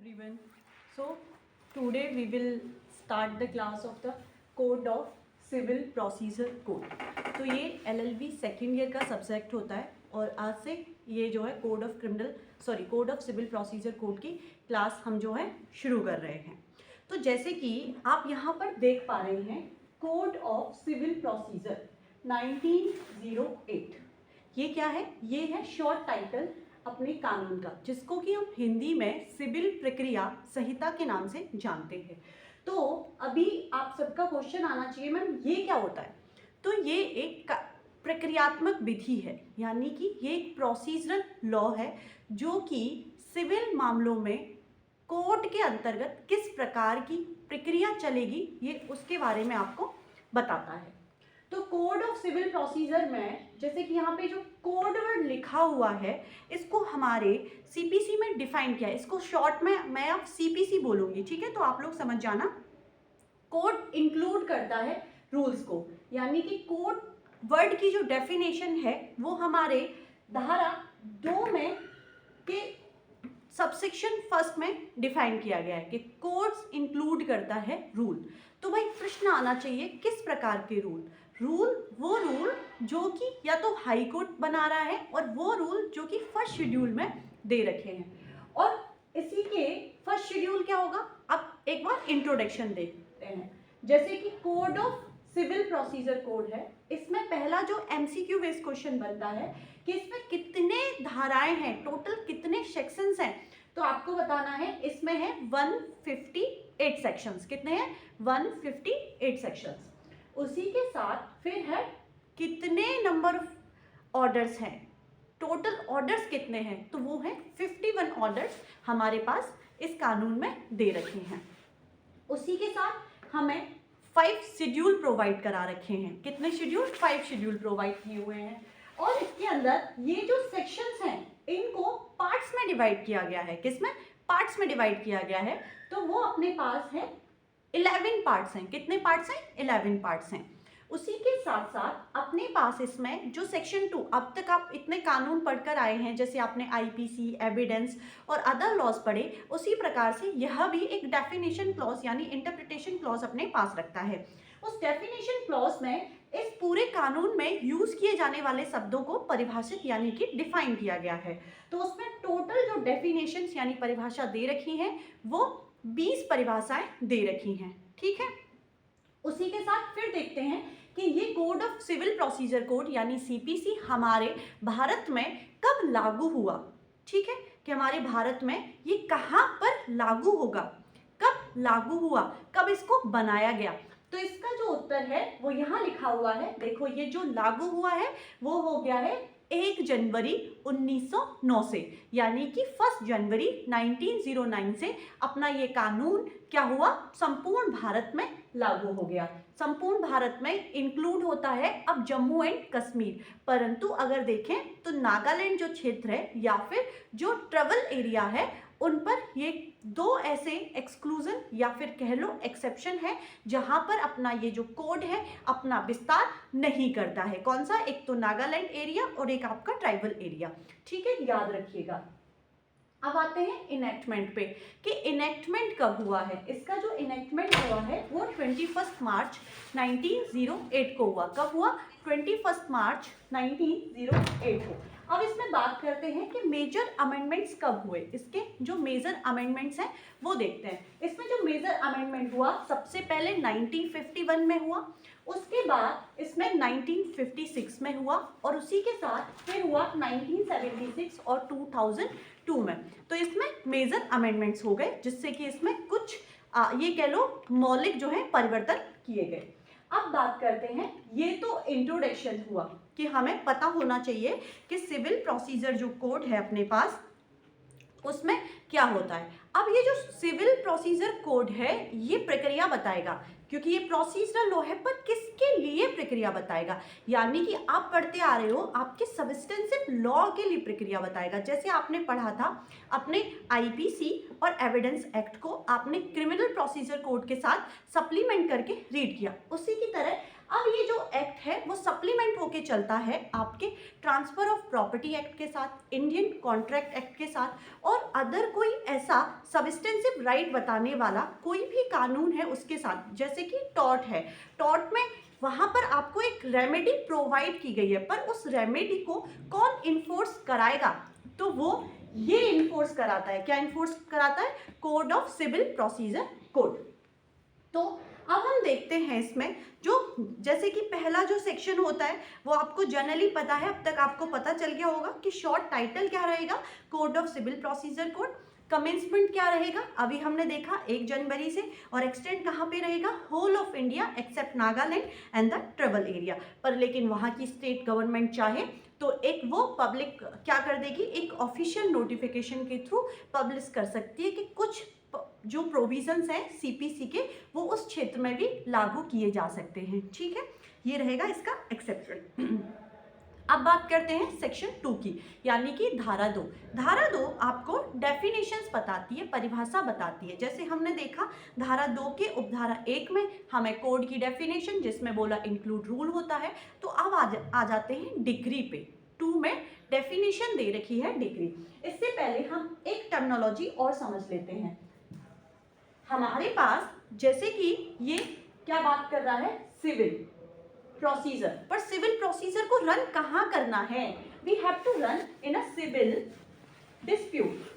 everyone. So today we will start the class of the Code of Civil Procedure Code. तो ये LLB second year का subject होता है और आज से ये जो है code of civil procedure code की क्लास हम जो है शुरू कर रहे हैं. तो जैसे कि आप यहाँ पर देख पा रहे हैं कोड ऑफ सिविल प्रोसीजर 1908. ये क्या है? ये है शॉर्ट टाइटल अपने कानून का, जिसको कि हम हिंदी में सिविल प्रक्रिया संहिता के नाम से जानते हैं. तो अभी आप सबका क्वेश्चन आना चाहिए, मैम ये क्या होता है? तो ये एक प्रक्रियात्मक विधि है, यानी कि ये एक प्रोसीजरल लॉ है जो कि सिविल मामलों में कोर्ट के अंतर्गत किस प्रकार की प्रक्रिया चलेगी ये उसके बारे में आपको बताता है. तो कोड ऑफ सिविल प्रोसीजर में जैसे कि यहाँ पे जो कोड वर्ड लिखा हुआ है इसको हमारे सीपीसी में डिफाइन किया है. इसको शॉर्ट में मैं अब सीपीसी बोलूँगी, ठीक है? तो आप लोग समझ जाना. कोड इंक्लूड करता है रूल्स को, यानी कि कोड वर्ड की जो डेफिनेशन है वो हमारे धारा 2 में के सबसेक्शन फर्स्ट में डिफाइन किया गया है कि कोड्स इंक्लूड करता है रूल. तो भाई प्रश्न आना चाहिए किस प्रकार के रूल? वो रूल जो कि या तो हाई कोर्ट बना रहा है और वो रूल जो कि फर्स्ट शेड्यूल में दे रखे हैं. और इसी के फर्स्ट शेड्यूल क्या होगा? अब एक बार इंट्रोडक्शन देखते हैं. जैसे कि code of civil procedure code है, इसमें पहला जो एमसीक्यू बेस्ड क्वेश्चन बनता है कि इसमें कितने धाराएं हैं, टोटल कितने सेक्शंस हैं. तो आपको बताना है इसमें है 158 सेक्शंस. कितने हैं? 158 सेक्शंस. उसी के साथ फिर है कितने नंबर ऑफ ऑर्डर्स हैं, टोटल ऑर्डर्स कितने हैं? तो वो है 51 ऑर्डर्स हमारे पास इस कानून में दे रखे हैं. उसी के साथ हमें 5 शेड्यूल प्रोवाइड करा रखे हैं. कितने शेड्यूल? 5 शेड्यूल प्रोवाइड किए हुए हैं. और इसके अंदर ये जो सेक्शंस हैं इनको पार्ट्स में डिवाइड किया गया है. किसमें? पार्ट्स में डिवाइड किया गया है. तो वो अपने पास है 11 पार्ट्स हैं. कितने पार्ट्स हैं? 11 पार्ट्स हैं. उसी के साथ साथ अपने पास इसमें जो सेक्शन 2, अब तक आप इतने कानून पढ़कर आए हैं, जैसे आपने आईपीसी, एविडेंस और अदर लॉज पढ़े, उसी प्रकार से यह भी एक डेफिनेशन क्लॉज यानी इंटरप्रिटेशन क्लॉज अपने पास रखता है. उस डेफिनेशन क्लॉज में इस पूरे कानून में यूज किए जाने वाले शब्दों को परिभाषित यानी कि डिफाइन किया गया है. तो उसमें टोटल जो डेफिनेशन यानी परिभाषा दे रखी हैं वो 20 परिभाषाएं दे रखी हैं. ठीक है. उसी के साथ फिर देखते हैं कि ये code of civil procedure code यानी सीपीसी हमारे भारत में कब लागू हुआ. ठीक है, कि हमारे भारत में ये कहाँ पर लागू होगा, कब लागू हुआ, कब इसको बनाया गया. तो इसका जो उत्तर है वो यहाँ लिखा हुआ है. देखो, ये जो लागू हुआ है वो हो गया है 1 जनवरी 1909 से, यानी कि 1 जनवरी 1909 से अपना ये कानून क्या हुआ? संपूर्ण भारत में लागू हो गया. संपूर्ण भारत में इंक्लूड होता है अब जम्मू एंड कश्मीर, परंतु अगर देखें तो नागालैंड जो क्षेत्र है या फिर जो ट्राइबल एरिया है उन पर ये 2 ऐसे एक्सक्लूजन या फिर कह लो एक्सेप्शन है जहां पर अपना ये जो कोड है अपना विस्तार नहीं करता है. कौन सा? एक तो नागालैंड एरिया और एक आपका ट्राइबल एरिया. ठीक है, याद रखिएगा. अब आते हैं इनेक्टमेंट पे कि इनेक्टमेंट कब हुआ है. इसका जो इनेक्टमेंट हुआ है वो 21 मार्च 1908 को हुआ. कब हुआ? 21 मार्च 1908 को. अब इसमें बात करते हैं कि मेजर अमेंडमेंट्स कब हुए. इसके जो मेजर अमेंडमेंट्स हैं वो देखते हैं. इसमें जो मेजर अमेंडमेंट हुआ सबसे पहले 1951 में हुआ, उसके बाद इसमें 1956 में हुआ और उसी के साथ फिर हुआ 1976 और 2002 में. तो इसमें मेजर अमेंडमेंट्स हो गए जिससे कि इसमें कुछ ये कह लो मौलिक जो है परिवर्तन किए गए. अब बात करते हैं, ये तो इंट्रोडक्शन हुआ कि हमें पता होना चाहिए कि सिविल प्रोसीजर जो कोड है अपने पास उसमें क्या होता है. अब ये जो सिविल प्रोसीजर कोड है ये प्रक्रिया बताएगा, क्योंकि ये प्रोसीजरल लॉ है, पर किसके लिए प्रक्रिया बताएगा? यानी कि आप पढ़ते आ रहे हो आपके सबस्टेंसिव लॉ के लिए प्रक्रिया बताएगा. जैसे आपने पढ़ा था अपने आईपीसी और एविडेंस एक्ट को आपने क्रिमिनल प्रोसीजर कोड के साथ सप्लीमेंट करके रीड किया, उसी की तरह अब ये जो एक्ट है वो सप्लीमेंट होके चलता है आपके ट्रांसफर ऑफ प्रॉपर्टी एक्ट के साथ, इंडियन कॉन्ट्रैक्ट एक्ट के साथ और अदर कोई ऐसा सब्सटेंसिव राइट बताने वाला कोई भी कानून है उसके साथ, जैसे कि टॉर्ट है। टॉर्ट में वहाँ पर आपको एक रेमेडी प्रोवाइड की गई है, पर उस रेमेडी को कौन इन्फोर्स कराएगा, तो वो ये इन्फोर्स कराता है। क्या इन्फोर्स कराता है? Code of civil procedure code. तो अब हम देखते हैं इसमें जो जैसे कि पहला जो सेक्शन होता है वो आपको जनरली पता है, अब तक आपको पता चल गया होगा कि शॉर्ट टाइटल क्या रहेगा, code of civil procedure code. Commencement क्या रहेगा, अभी हमने देखा 1 जनवरी से, और एक्सटेंड कहाँ पे रहेगा, whole of India except Nagaland and the tribal area पर। लेकिन वहाँ की स्टेट गवर्नमेंट चाहे तो एक वो पब्लिक क्या कर देगी, एक ऑफिशियल नोटिफिकेशन के थ्रू पब्लिश कर सकती है कि कुछ जो प्रोविजंस हैं सीपीसी के वो उस क्षेत्र में भी लागू किए जा सकते हैं। ठीक है, ये रहेगा इसका एक्सेप्शन। अब बात करते हैं सेक्शन 2 की, यानी कि धारा 2। धारा 2 आपको डेफिनेशंस बताती है, परिभाषा बताती है। जैसे हमने देखा धारा 2 के उपधारा 1 में हमें कोड की डेफिनेशन, जिसमें बोला इंक्लूड रूल होता है। तो अब आ जाते हैं डिग्री पे। 2 में डेफिनेशन दे रखी है डिग्री। इससे पहले हम एक टर्मिनोलॉजी और समझ लेते हैं। हमारे पास जैसे कि ये क्या बात कर रहा है, सिविल प्रोसीजर, पर सिविल प्रोसीजर को रन कहाँ करना है, we have to run in a civil dispute.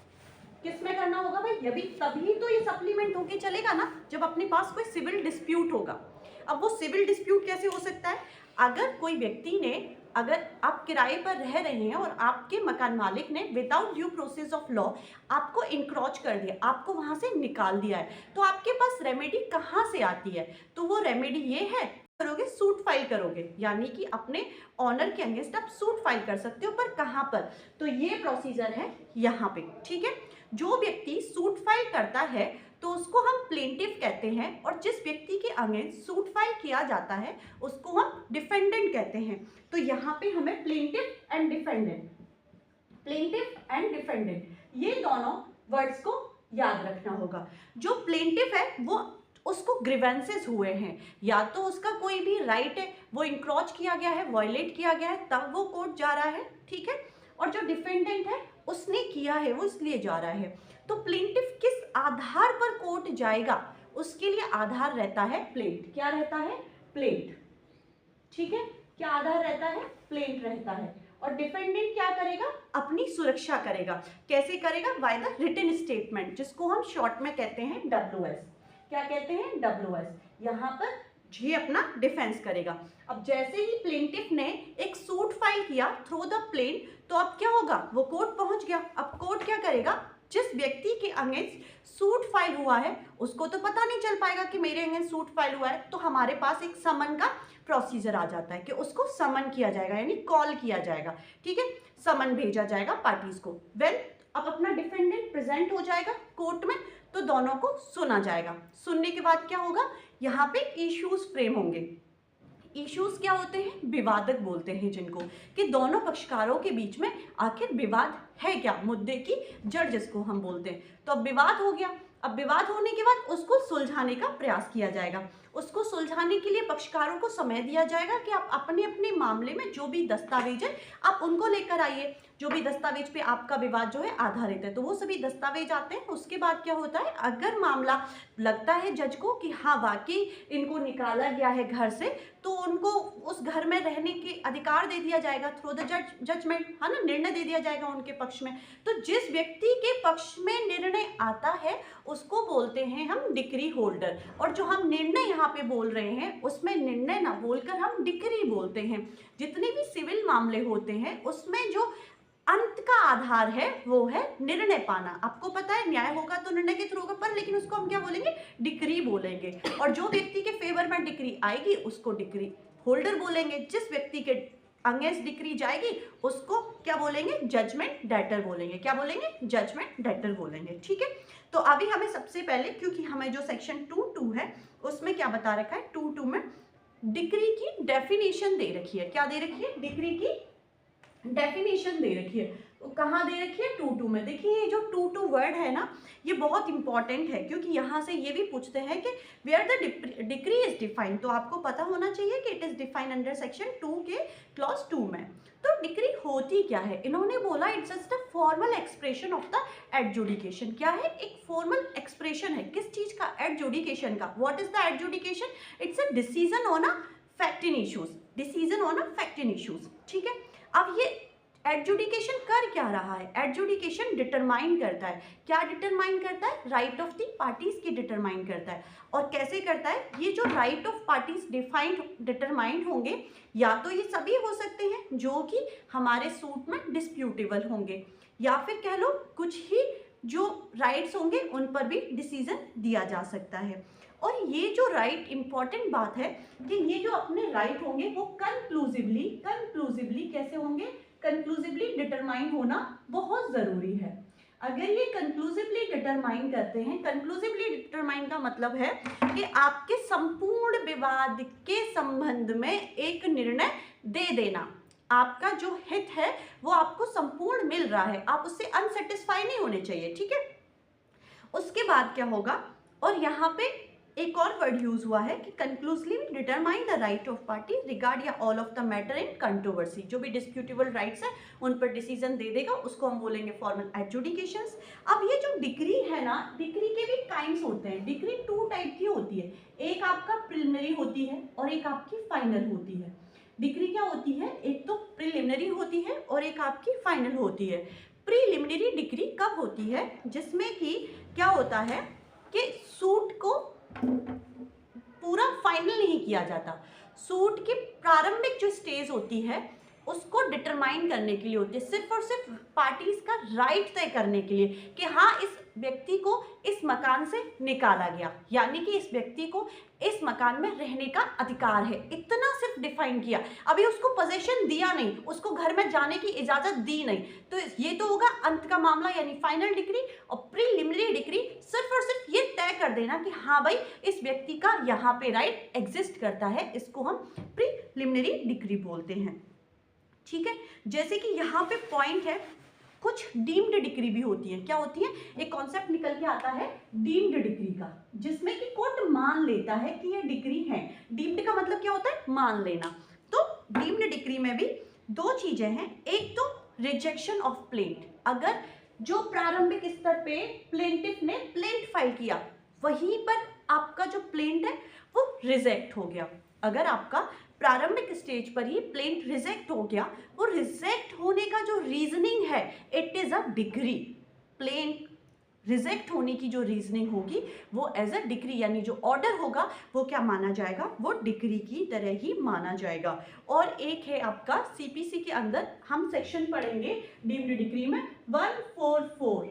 किस में करना होगा भाई, अभी तभी तो ये सप्लीमेंट होके चलेगा ना जब अपने पास कोई सिविल डिस्प्यूट होगा। अब वो सिविल डिस्प्यूट कैसे हो सकता है, अगर कोई व्यक्ति ने, अगर आप किराए पर रह रहे हैं और आपके मकान मालिक ने without due process of law आपको इंक्रोच कर दिया, आपको वहां से निकाल दिया है, तो आपके पास रेमेडी कहाँ से आती है, तो वो रेमेडी ये है, करोगे सूट फाइल करोगे, यानी कि अपने ऑनर के अगेंस्ट आप सूट फाइल कर सकते हो। पर कहाँ पर, तो ये प्रोसीजर है यहाँ पे। ठीक है, जो व्यक्ति सूट फाइल करता है तो उसको हम प्लेंटिफ कहते हैं, और जिस व्यक्ति के अगेंस्ट सूट फाइल किया जाता है उसको हम डिफेंडेंट कहते हैं। तो यहाँ पे हमें plaintiff and defendant, plaintiff and defendant, ये दोनों वर्ड्स को याद रखना होगा। जो प्लेंटिफ है वो उसको ग्रीवेंसेस हुए हैं, या तो उसका कोई भी राइट है वो इंक्रोच किया गया है, वायलेट किया गया है, तब वो कोर्ट जा रहा है। ठीक है, और जो डिफेंडेंट है उसने किया है वो इसलिए जा रहा है। तो प्लेंटिफ किस आधार पर कोर्ट जाएगा, उसके लिए आधार रहता है प्लेंट। क्या रहता है, प्लेंट। ठीक है, क्या आधार रहता है, प्लेंट रहता है। और डिफेंडेंट क्या करेगा, अपनी सुरक्षा करेगा। कैसे करेगा, बाय द रिटन स्टेटमेंट, जिसको हम शॉर्ट में कहते हैं WS। क्या कहते हैं, WS। यहाँ पर ये अपना डिफेंस करेगा। अब जैसे ही प्लेंटिफ ने एक सूट फाइल किया थ्रू द प्लेन, तो अब क्या होगा, वो कोर्ट पहुंच गया। अब कोर्ट क्या करेगा, जिस व्यक्ति के अगेंस्ट सूट फाइल हुआ है उसको तो पता नहीं चल पाएगा कि मेरे अगेंस्ट सूट फाइल हुआ है, तो हमारे पास एक समन का प्रोसीजर आ जाता है कि उसको समन किया जाएगा, यानी कॉल किया जाएगा। ठीक है, समन भेजा जाएगा पार्टीज को। वेल, अब अपना डिफेंडेंट प्रेजेंट हो जाएगा कोर्ट में, तो दोनों को सुना जाएगा। सुनने के बाद क्या होगा, यहाँ पे इश्यूज फ्रेम होंगे। इश्यूज क्या होते हैं, विवादक बोलते हैं जिनको, कि दोनों पक्षकारों के बीच में आखिर विवाद है क्या, मुद्दे की जड़ जिसको हम बोलते हैं। तो अब विवाद हो गया, अब विवाद होने के बाद उसको सुलझाने का प्रयास किया जाएगा। उसको सुलझाने के लिए पक्षकारों को समय दिया जाएगा कि आप अपने अपने मामले में जो भी दस्तावेज है आप उनको लेकर आइए, जो भी दस्तावेज पे आपका विवाद जो है आधारित है, तो वो सभी दस्तावेज आते हैं। उसके बाद क्या होता है, अगर मामला लगता है जज को कि हाँ वाकई इनको निकाला गया है घर से, तो उनको उस घर में रहने के अधिकार दे दिया जाएगा थ्रू द जजमेंट, है ना, निर्णय दे दिया जाएगा उनके पक्ष में। तो जिस व्यक्ति के पक्ष में निर्णय आता है उसको बोलते हैं हम डिक्री होल्डर। और जो हम निर्णय यहाँ पे बोल रहे हैं उसमें निर्णय ना बोलकर हम डिक्री बोलते हैं। जितने भी सिविल मामले होते हैं उसमें जो अंत का आधार है वो है निर्णय पाना। आपको पता है न्याय होगा तो निर्णय के थ्रू होगा, पर लेकिन उसको हम क्या बोलेंगे, डिक्री बोलेंगे। और जो व्यक्ति के फेवर में डिक्री आएगी उसको डिक्री होल्डर बोलेंगे। जिस व्यक्ति के अगेंस्ट डिक्री जाएगी उसको क्या बोलेंगे, जजमेंट डेटर बोलेंगे। क्या बोलेंगे, जजमेंट डेटर बोलेंगे। ठीक है, तो अभी हमें सबसे पहले, क्योंकि हमें जो सेक्शन 2.2 है उसमें क्या बता रखा है, 2.2 में डिक्री की डेफिनेशन दे रखी है। क्या दे रखी है, डिक्री की डेफिनेशन दे रखी है। कहाँ दे रखी है, टू टू में। देखिए ये जो टू टू वर्ड है ना, ये बहुत इंपॉर्टेंट है, क्योंकि यहाँ से ये भी पूछते हैं कि where the decree is defined, तो आपको पता होना चाहिए कि it is defined under section 2 के क्लॉज 2 में। तो डिक्री होती क्या है, इन्होंने बोला it's just a formal expression of the adjudication. क्या है, एक फॉर्मल एक्सप्रेशन है, किस चीज का, एडजुडिकेशन का। What is the adjudication, it's a decision on a fact in issues, decision on a fact in issues, ठीक है। अब ये एडजुडिकेशन कर क्या रहा है, एडजुडिकेशन डिटरमाइन करता है, क्या डिटरमाइन करता है, राइट ऑफ द पार्टीज की डिटरमाइन करता है। और कैसे करता है, ये जो right of parties defined determined होंगे, या तो ये सभी हो सकते हैं जो कि हमारे सूट में डिस्प्यूटेबल होंगे, या फिर कह लो कुछ ही जो राइट्स होंगे उन पर भी डिसीजन दिया जा सकता है। और ये जो राइट इंपॉर्टेंट बात है कि ये जो अपने राइट होंगे वो कंक्लूसिवली कैसे होंगे, कंक्लूसिवली डिटरमाइन होना बहुत जरूरी है। अगर ये कंक्लूसिवली डिटरमाइन करते हैं, कंक्लूसिवली डिटरमाइन का मतलब है कि आपके संपूर्ण विवाद के संबंध में एक निर्णय दे देना, आपका जो हित है वो आपको संपूर्ण मिल रहा है, आप उससे अनसेटिस्फाई नहीं होने चाहिए, ठीक है। उसके बाद क्या होगा, और यहाँ पे एक और वर्ड यूज हुआ है कि conclusively determine the right of party regard या all of the matter in controversy, जो भी डिस्प्यूटेबल राइट्स है उन पर डिसीजन दे देगा, उसको हम बोलेंगे फॉर्मल एडजुडिकेशंस। अब ये जो डिक्री है ना, डिक्री के भी काइंड्स होते हैं, डिक्री 2 टाइप की होती है, एक आपका प्रिलिमिनरी होती है और एक आपकी फाइनल होती है। डिक्री क्या होती है, एक तो प्रिलिमिनरी होती है और एक आपकी फाइनल होती है। प्रिलिमिनरी डिक्री कब होती है, जिसमें कि क्या होता है कि सूट को पूरा फाइनल नहीं किया जाता, सूट की प्रारंभिक जो स्टेज होती है उसको डिटरमाइन करने के लिए होती है, सिर्फ और सिर्फ पार्टीज का राइट तय करने के लिए कि हाँ इस व्यक्ति को इस मकान से निकाला गया, यानी कि इस व्यक्ति को इस मकान में रहने का अधिकार है, इतना सिर्फ डिफाइन किया। अभी उसको पोजीशन दिया नहीं, उसको घर में जाने की इजाजत दी नहीं, तो ये तो होगा अंत का मामला यानी फाइनल डिक्री। और प्रीलिमिनरी डिक्री सिर्फ और सिर्फ ये तय कर देना कि हाँ भाई इस व्यक्ति का यहाँ पे राइट एग्जिस्ट करता है, इसको हम प्रीलिमिनरी डिक्री बोलते हैं, ठीक है। जैसे कि यहाँ पे पॉइंट है, कुछ डीम्ड डिक्री भी होती है। क्या होती है, एक कॉन्सेप्ट निकल के आता है डीम्ड डिक्री का, जिसमें कि कोर्ट मान लेता है कि ये डिक्री है। डीम्ड का मतलब क्या होता है, मान लेना। तो डीम्ड डिक्री में भी दो चीजें हैं, एक तो रिजेक्शन ऑफ प्लेंट, अगर जो प्रारंभिक स्तर पे प्लेंटिफ ने प्लेंट फाइल किया वहीं पर आपका जो प्लेंट है वो रिजेक्ट हो गया, अगर आपका प्रारंभिक स्टेज पर ही प्लेंट रिजेक्ट हो गया, वो रिजेक्ट होने का जो रीजनिंग है it is a decree. Plaint reject होने की जो रीजनिंग होगी वो एज अ डिक्री, यानी जो ऑर्डर होगा वो क्या माना जाएगा, वो डिक्री की तरह ही माना जाएगा। और एक है आपका सीपीसी के अंदर हम सेक्शन पढ़ेंगे डीम्ड डिक्री में 144,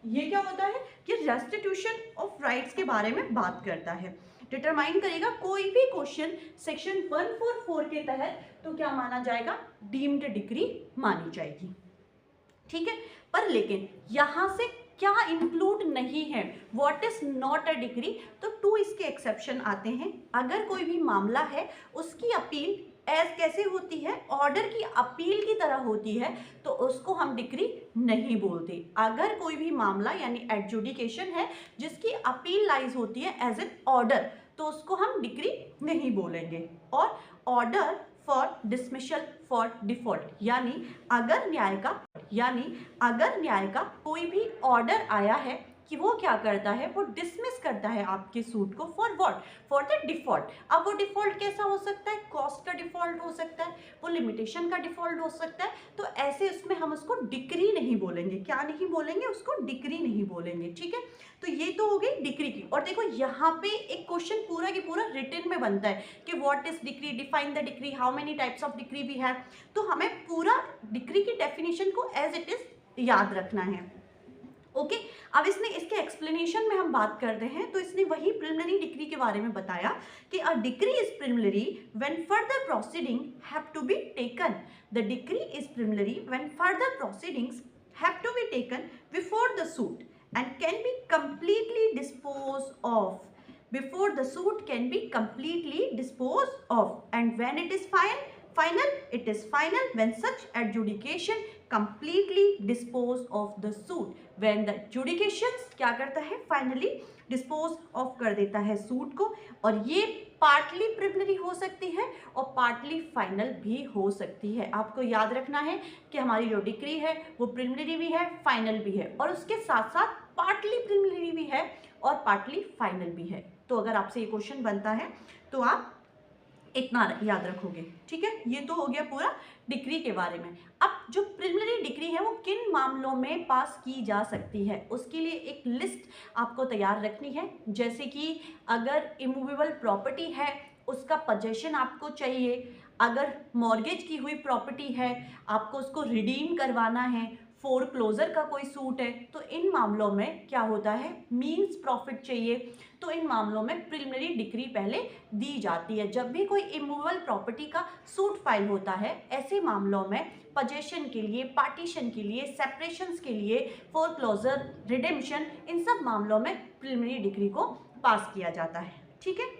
ये क्या होता है कि रेस्टिट्यूशन ऑफ राइट्स के बारे में बात करता है, डिटरमाइन करेगा कोई भी क्वेश्चन सेक्शन 144 के तहत तो क्या माना जाएगा, डीम्ड डिक्री मानी जाएगी, ठीक है। पर लेकिन यहां से क्या इंक्लूड नहीं है, what is not a decree, तो 2 इसके एक्सेप्शन आते हैं। अगर कोई भी मामला है उसकी अपील एज कैसे होती है, ऑर्डर की अपील की तरह होती है, तो उसको हम डिक्री नहीं बोलते। अगर कोई भी मामला यानी एडजुडिकेशन है जिसकी अपील लाइज होती है एज एन ऑर्डर, तो उसको हम डिक्री नहीं बोलेंगे। और ऑर्डर फॉर डिसमिशल फॉर डिफॉल्ट, यानी अगर न्याय का कोई भी ऑर्डर आया है कि वो क्या करता है, वो डिसमिस करता है आपके सूट को for what, for the default. अब वो डिफॉल्ट कैसा हो सकता है, कॉस्ट का डिफॉल्ट हो सकता है, वो लिमिटेशन का डिफॉल्ट हो सकता है, तो ऐसे उसमें हम उसको डिक्री नहीं बोलेंगे। क्या नहीं बोलेंगे, उसको डिक्री नहीं बोलेंगे, ठीक है। तो ये तो हो गई डिक्री की। और देखो यहाँ पे एक क्वेश्चन पूरा की पूरा रिटन में बनता है कि what is decree, define the decree, how many types of decree we have, तो हमें पूरा डिक्री की डेफिनेशन को एज इट इज याद रखना है, ओके। अब इसके एक्सप्लेनेशन में हम बात करते हैं, तो इसने वही प्रिलिमिनरी डिक्री के बारे में बताया कि a decree is preliminary when further proceeding have to be taken, the decree is preliminary when further proceedings have to be taken before the suit and can be completely disposed of, before the suit can be completely disposed of, and when it is final, it is final when such adjudication completely dispose of the suit, when the adjudications क्या करता है, finally dispose of कर देता है suit को। और ये partly preliminary हो सकती है और पार्टली फाइनल भी हो सकती है। आपको याद रखना है कि हमारी जो डिक्री है वो प्रिलिमिनरी भी है, फाइनल भी है, और उसके साथ साथ पार्टली प्रिलिमिनरी भी है और पार्टली फाइनल भी है। तो अगर आपसे ये क्वेश्चन बनता है तो आप इतना याद रखोगे, ठीक है। ये तो हो गया पूरा डिक्री के बारे में। अब जो प्रिलिमिनरी डिक्री है वो किन मामलों में पास की जा सकती है, उसके लिए एक लिस्ट आपको तैयार रखनी है। जैसे कि अगर इमूवेबल प्रॉपर्टी है उसका पोजेशन आपको चाहिए, अगर मॉर्गेज की हुई प्रॉपर्टी है आपको उसको रिडीम करवाना है, फोरक्लोजर का कोई सूट है, तो इन मामलों में क्या होता है, मीन्स प्रॉफिट चाहिए। तो इन मामलों में प्रिलिमिनरी डिक्री पहले दी जाती है। जब भी कोई इमूवेबल प्रॉपर्टी का सूट फाइल होता है, ऐसे मामलों में पोजेशन के लिए, पार्टीशन के लिए, सेपरेशंस के लिए, फोरक्लोजर, रिडेम्पशन, इन सब मामलों में प्रिलिमिनरी डिक्री को पास किया जाता है, ठीक है।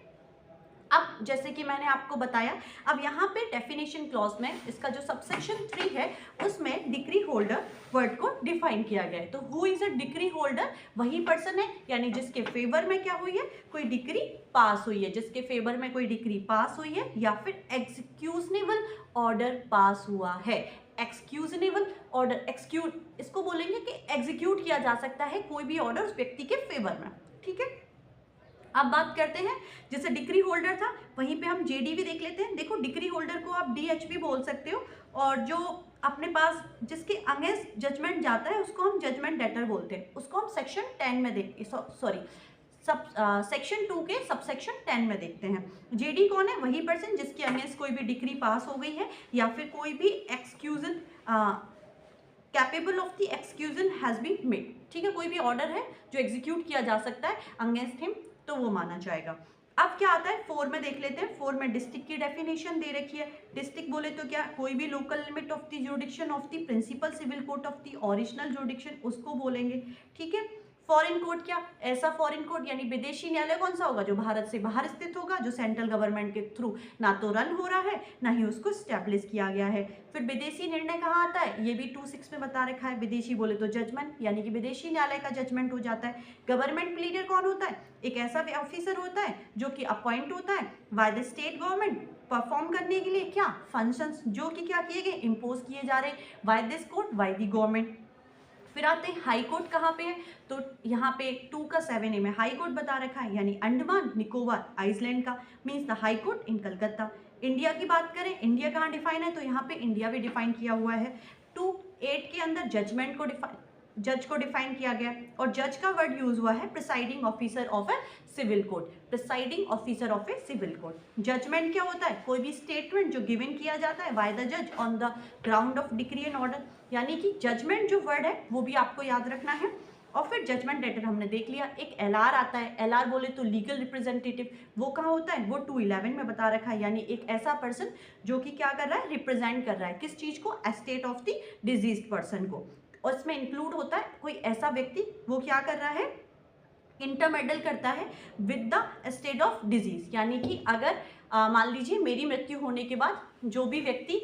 अब जैसे कि मैंने आपको बताया, अब यहाँ पे डेफिनेशन क्लॉज में इसका जो सबसेक्शन 3 है उसमें डिक्री होल्डर वर्ड को डिफाइन किया गया है। तो who is a decree holder, वही पर्सन है यानी जिसके फेवर में क्या हुई है, कोई डिक्री पास हुई है, जिसके फेवर में कोई डिक्री पास हुई है या फिर एग्जीक्यूशनेबल ऑर्डर पास हुआ है। एक्सक्यूजनेबल ऑर्डर, एक्सक्यूट इसको बोलेंगे कि एग्जीक्यूट किया जा सकता है कोई भी ऑर्डर उस व्यक्ति के फेवर में, ठीक है। अब बात करते हैं, जैसे डिक्री होल्डर था वहीं पे हम जेडी भी देख लेते हैं। देखो डिक्री होल्डर को आप डीएच भी बोल सकते हो, और जो अपने पास जिसके अगेंस्ट जजमेंट जाता है उसको हम जजमेंट डेटर बोलते हैं। उसको हम सेक्शन 10 में सेक्शन 2 के सबसेक्शन 10 में देखते हैं। जेडी कौन है, वही पर्सन जिसके अगेंस्ट कोई भी डिक्री पास हो गई है या फिर कोई भी execution capable of the execution has been made, ठीक है। कोई भी ऑर्डर है जो एग्जीक्यूट किया जा सकता है अगेंस्ट हिम, तो वो माना जाएगा। अब क्या आता है 4 में देख लेते हैं। 4 में डिस्ट्रिक्ट की डेफिनेशन दे रखी है। डिस्ट्रिक्ट बोले तो क्या, कोई भी local limit of the jurisdiction of the principal civil court of the original jurisdiction, उसको बोलेंगे, ठीक है। फॉरेन कोर्ट क्या, ऐसा फॉरेन कोर्ट यानी विदेशी न्यायालय कौन सा होगा, जो भारत से बाहर स्थित होगा, जो सेंट्रल गवर्नमेंट के थ्रू ना तो रन हो रहा है ना ही उसको स्टैब्लिश किया गया है। फिर विदेशी निर्णय कहाँ आता है, ये भी 2(6) में बता रखा है। विदेशी बोले तो जजमेंट यानी कि विदेशी न्यायालय का जजमेंट हो जाता है। गवर्नमेंट प्लीडर कौन होता है, एक ऐसा ऑफिसर होता है जो कि अपॉइंट होता है by the state government perform करने के लिए क्या फंक्शंस, जो कि क्या किए गए, इम्पोज किए जा रहे by this court, by the government. फिर आते हैं हाई कोर्ट कहाँ पे है, तो यहाँ पे 2 का 7A में हाई कोर्ट बता रखा है, यानी अंडमान निकोबार आइसलैंड का, means the high court in Calcutta. India की बात करें, इंडिया कहाँ डिफाइन है, तो यहाँ पे इंडिया भी डिफाइन किया हुआ है। 2(8) के अंदर जजमेंट को जज को डिफाइन किया गया, और जज का वर्ड यूज हुआ है presiding officer of a civil court, presiding officer of a civil court. Judgement क्या होता है, कोई भी स्टेटमेंट जो गिवन किया जाता है बाय द जज on the ground of decree and order, यानी कि जजमेंट जो वर्ड है वो भी आपको याद रखना है। और फिर जजमेंट लेटर हमने देख लिया। एक एलआर आता है, एलआर बोले तो लीगल रिप्रेजेंटेटिव, वो कहाँ होता है, वो 2(11) में बता रखा है, यानी एक ऐसा पर्सन जो कि क्या कर रहा है, रिप्रेजेंट कर रहा है किस चीज को, estate of the diseased person को। और इसमें इंक्लूड होता है कोई ऐसा व्यक्ति वो क्या कर रहा है, इंटरमेडल करता है with the state of disease, यानी कि अगर मान लीजिए मेरी मृत्यु होने के बाद जो भी व्यक्ति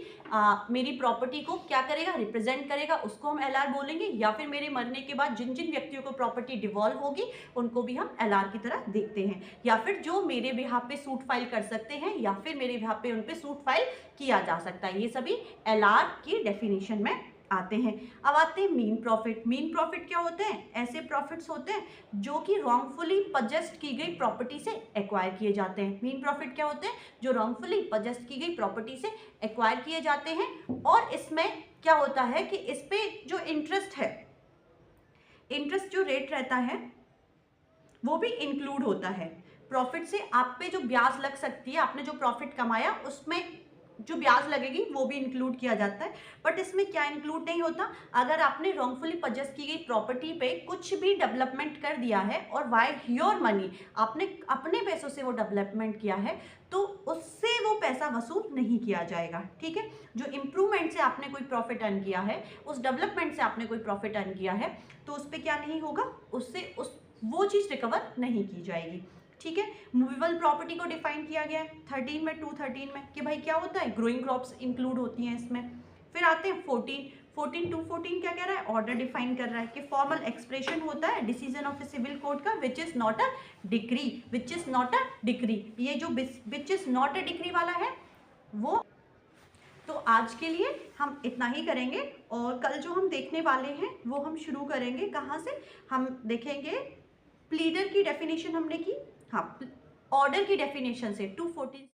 मेरी प्रॉपर्टी को क्या करेगा, रिप्रेजेंट करेगा, उसको हम एलआर बोलेंगे। या फिर मेरे मरने के बाद जिन जिन व्यक्तियों को प्रॉपर्टी डिवॉल्व होगी उनको भी हम एलआर की तरह देखते हैं। या फिर जो मेरे बिहाफ पे सूट फाइल कर सकते हैं या फिर मेरे बिहाफ पे उन पे सूट फाइल किया जा सकता है, ये सभी एलआर की डेफिनेशन में आते हैं। अब आते हैं मीन प्रॉफिट। मीन प्रॉफिट क्या होते हैं, ऐसे प्रॉफिट्स होते हैं जो कि रॉन्गफुली पजेस्ट की गई प्रॉपर्टी से एक्वायर किए जाते हैं। मीन प्रॉफिट क्या होते हैं, जो रॉन्गफुली पजेस्ट की गई प्रॉपर्टी से एक्वायर किए जाते हैं। और इसमें क्या होता है कि इस पे जो इंटरेस्ट है, इंटरेस्ट जो रेट रहता है वो भी इंक्लूड होता है। प्रॉफिट से आप पे जो ब्याज लग सकती है, आपने जो प्रॉफिट कमाया उसमें जो ब्याज लगेगी वो भी इंक्लूड किया जाता है। बट इसमें क्या इंक्लूड नहीं होता, अगर आपने रॉन्गफुली परचेस की गई प्रॉपर्टी पे कुछ भी डेवलपमेंट कर दिया है और बाय योर मनी, आपने अपने पैसों से वो डेवलपमेंट किया है, तो उससे वो पैसा वसूल नहीं किया जाएगा, ठीक है। जो इम्प्रूवमेंट से आपने कोई प्रॉफिट अर्न किया है, उस डेवलपमेंट से आपने कोई प्रॉफिट अर्न किया है, तो उस पर क्या नहीं होगा, उससे वो चीज़ रिकवर नहीं की जाएगी, ठीक है। मूवेबल प्रॉपर्टी को डिफाइन किया गया है 13 में 2(13) में कि भाई क्या होता है, ग्रोइंग क्रॉप्स इंक्लूड होती हैं इसमें। फिर आते हैं 14। 14 214 क्या कह रहा है, ऑर्डर डिफाइन कर रहा है कि फॉर्मल एक्सप्रेशन होता है decision of a civil court का which is not a decree, which is not a decree. ये जो which is not a decree वाला है वो। तो आज के लिए हम इतना ही करेंगे और कल जो हम देखने वाले हैं वो हम शुरू करेंगे कहाँ से, हम देखेंगे प्लीडर की डेफिनेशन हमने की, हाँ ऑर्डर की डेफिनेशन से 214